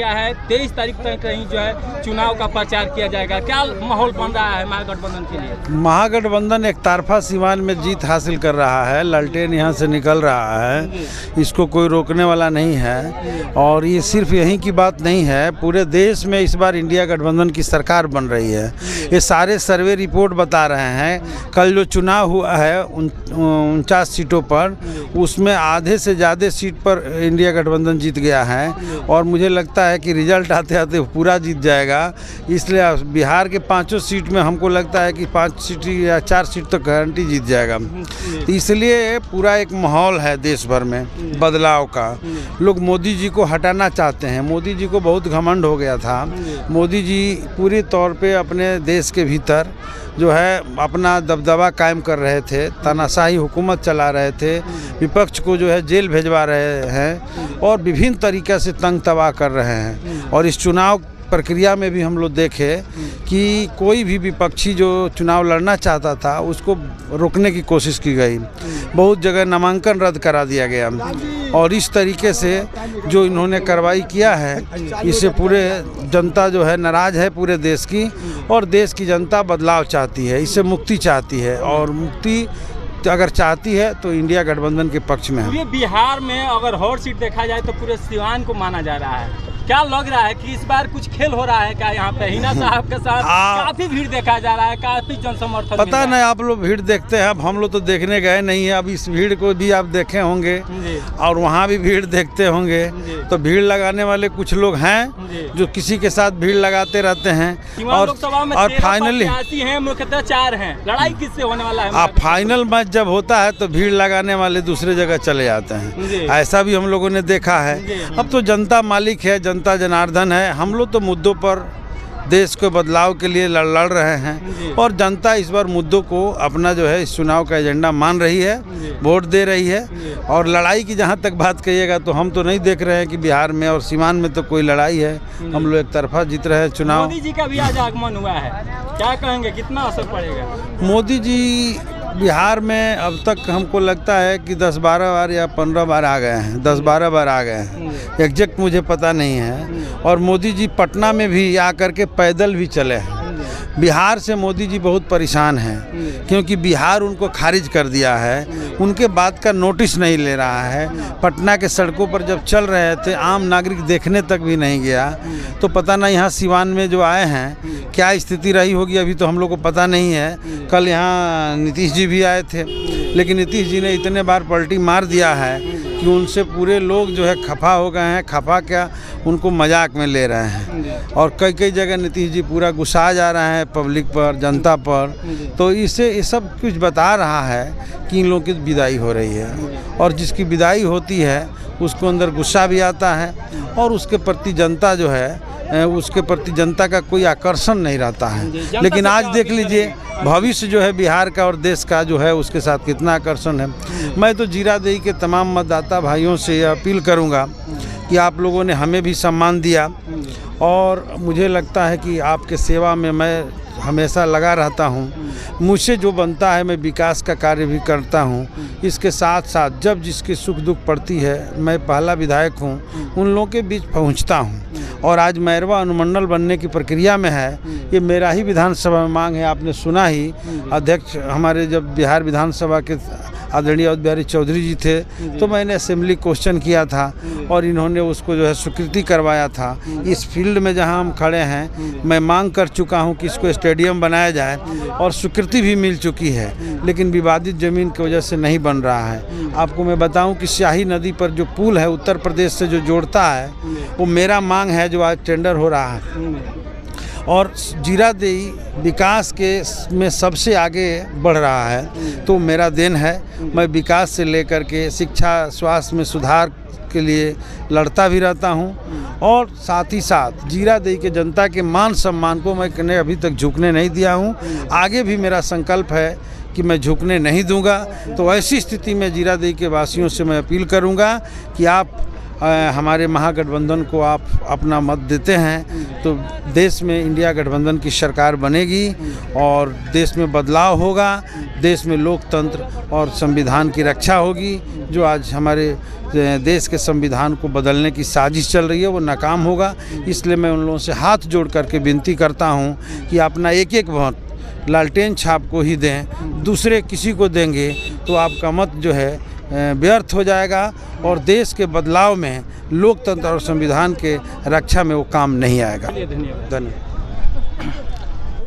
गया है 23 तारीख तक कहीं जो है चुनाव का प्रचार किया जाएगा। क्या माहौल बन रहा है महागठबंधन के लिए? महागठबंधन एक तरफा सीमान में जीत हासिल कर रहा है, ललटेन यहाँ से निकल रहा है, इसको कोई रोकने वाला नहीं है। और ये सिर्फ यहीं की बात नहीं है, पूरे देश में इस बार इंडिया गठबंधन की सरकार बन रही है। ये सारे सर्वे रिपोर्ट बता रहे हैं। कल जो चुनाव हुआ है 49 सीटों पर, उसमें आधे से ज़्यादा सीट पर इंडिया गठबंधन जीत गया है और मुझे लगता है कि रिजल्ट आते आते पूरा जीत जाएगा। इसलिए बिहार के 5 सीट में हमको लगता है कि 5 सीट या 4 सीट तो गारंटी जीत जाएगा। इसलिए पूरा एक माहौल है देश भर में बदलाव का। लोग मोदी जी को हटाना चाहते हैं। मोदी जी को बहुत घमंड हो गया था। मोदी जी पूरी तौर पे अपने देश के भीतर जो है अपना दबदबा कायम कर रहे थे, तानाशाही हुकूमत चला रहे थे, विपक्ष को जो है जेल भेजवा रहे हैं और विभिन्न तरीक़े से तंग तबाह कर रहे हैं। और इस चुनाव प्रक्रिया में भी हम लोग देखे कि कोई भी विपक्षी जो चुनाव लड़ना चाहता था उसको रोकने की कोशिश की गई। बहुत जगह नामांकन रद्द करा दिया गया और इस तरीके से जो इन्होंने कार्रवाई किया है, इससे पूरे जनता जो है नाराज़ है पूरे देश की। और देश की जनता बदलाव चाहती है, इससे मुक्ति चाहती है और मुक्ति अगर चाहती है तो इंडिया गठबंधन के पक्ष में है। बिहार में अगर हॉट सीट देखा जाए तो पूरे सिवान को माना जा रहा है। क्या लग रहा है कि इस बार कुछ खेल हो रहा है क्या? यहाँ पे हिना साहब के साथ काफी भीड़ देखा जा रहा है, काफी जनसमर्थन। पता नहीं, आप लोग भीड़ देखते हैं, अब हम लोग तो देखने गए नहीं है। अब इस भीड़ को भी आप देखे होंगे और वहाँ भी भीड़ देखते होंगे। तो भीड़ लगाने वाले कुछ लोग हैं जो किसी के साथ भीड़ लगाते रहते हैं। और फाइनली मुख्यतः 4 हैं, लड़ाई किससे होने वाला है? आप फाइनल मैच जब होता है तो भीड़ लगाने वाले दूसरे जगह चले जाते हैं। ऐसा भी हम लोगों ने देखा है। अब तो जनता मालिक है, जनता जनार्दन है। हम लोग तो मुद्दों पर देश के बदलाव के लिए लड़ रहे हैं और जनता इस बार मुद्दों को अपना जो है इस चुनाव का एजेंडा मान रही है, वोट दे रही है। और लड़ाई की जहां तक बात कहिएगा तो हम तो नहीं देख रहे हैं कि बिहार में और सीमान में तो कोई लड़ाई है। हम लोग एक तरफा जीत रहे हैं चुनाव। मोदी जी का भी आज आगमन हुआ है, क्या कहेंगे, कितना असर पड़ेगा? मोदी जी बिहार में अब तक हमको लगता है कि 10-12 बार या 15 बार आ गए हैं, 10-12 बार आ गए हैं, एग्जैक्ट मुझे पता नहीं है। और मोदी जी पटना में भी आकर के पैदल भी चले हैं। बिहार से मोदी जी बहुत परेशान हैं क्योंकि बिहार उनको खारिज कर दिया है, उनके बात का नोटिस नहीं ले रहा है। पटना के सड़कों पर जब चल रहे थे आम नागरिक देखने तक भी नहीं गया। तो पता नहीं यहाँ सिवान में जो आए हैं क्या स्थिति रही होगी, अभी तो हम लोग को पता नहीं है। कल यहाँ नीतीश जी भी आए थे, लेकिन नीतीश जी ने इतने बार पलटी मार दिया है कि उनसे पूरे लोग जो है खफा हो गए हैं। खफा क्या, उनको मजाक में ले रहे हैं और कई कई जगह नीतीश जी पूरा गुस्सा जा रहे हैं पब्लिक पर, जनता पर। तो इससे ये सब कुछ बता रहा है कि इन लोगों की विदाई हो रही है और जिसकी विदाई होती है उसको अंदर गुस्सा भी आता है और उसके प्रति जनता जो है उसके प्रति जनता का कोई आकर्षण नहीं रहता है। लेकिन आज देख लीजिए भविष्य जो है बिहार का और देश का जो है उसके साथ कितना आकर्षण है। मैं तो जीरादेई के तमाम मतदाता भाइयों से यह अपील करूंगा कि आप लोगों ने हमें भी सम्मान दिया और मुझे लगता है कि आपके सेवा में मैं हमेशा लगा रहता हूँ। मुझसे जो बनता है मैं विकास का कार्य भी करता हूँ। इसके साथ साथ जब जिसकी सुख दुख पड़ती है, मैं पहला विधायक हूँ, उन लोगों के बीच पहुँचता हूँ। और आज मैरवा अनुमंडल बनने की प्रक्रिया में है। ये मेरा ही विधानसभा में मांग है, आपने सुना ही। अध्यक्ष हमारे जब बिहार विधानसभा के आदरणीय अवध बिहारी चौधरी जी थे तो मैंने असेंबली क्वेश्चन किया था और इन्होंने उसको जो है स्वीकृति करवाया था। इस फील्ड में जहां हम खड़े हैं मैं मांग कर चुका हूं कि इसको स्टेडियम बनाया जाए और स्वीकृति भी मिल चुकी है, लेकिन विवादित ज़मीन की वजह से नहीं बन रहा है। आपको मैं बताऊं कि स्याही नदी पर जो पुल है उत्तर प्रदेश से जो जोड़ता है वो मेरा मांग है, जो आज टेंडर हो रहा है। और जीरादेई विकास के में सबसे आगे बढ़ रहा है तो मेरा देन है। मैं विकास से लेकर के शिक्षा स्वास्थ्य में सुधार के लिए लड़ता भी रहता हूं और साथ ही साथ जीरादेई के जनता के मान सम्मान को मैं अभी तक झुकने नहीं दिया हूं। आगे भी मेरा संकल्प है कि मैं झुकने नहीं दूंगा। तो ऐसी स्थिति में जीरादेई के वासियों से मैं अपील करूंगा कि आप हमारे महागठबंधन को आप अपना मत देते हैं तो देश में इंडिया गठबंधन की सरकार बनेगी और देश में बदलाव होगा, देश में लोकतंत्र और संविधान की रक्षा होगी। जो आज हमारे देश के संविधान को बदलने की साजिश चल रही है वो नाकाम होगा। इसलिए मैं उन लोगों से हाथ जोड़ करके विनती करता हूं कि अपना एक एक वोट लालटेन छाप को ही दें, दूसरे किसी को देंगे तो आपका मत जो है व्यर्थ हो जाएगा और देश के बदलाव में, लोकतंत्र और संविधान के रक्षा में वो काम नहीं आएगा। धन्यवाद। धन्यवाद।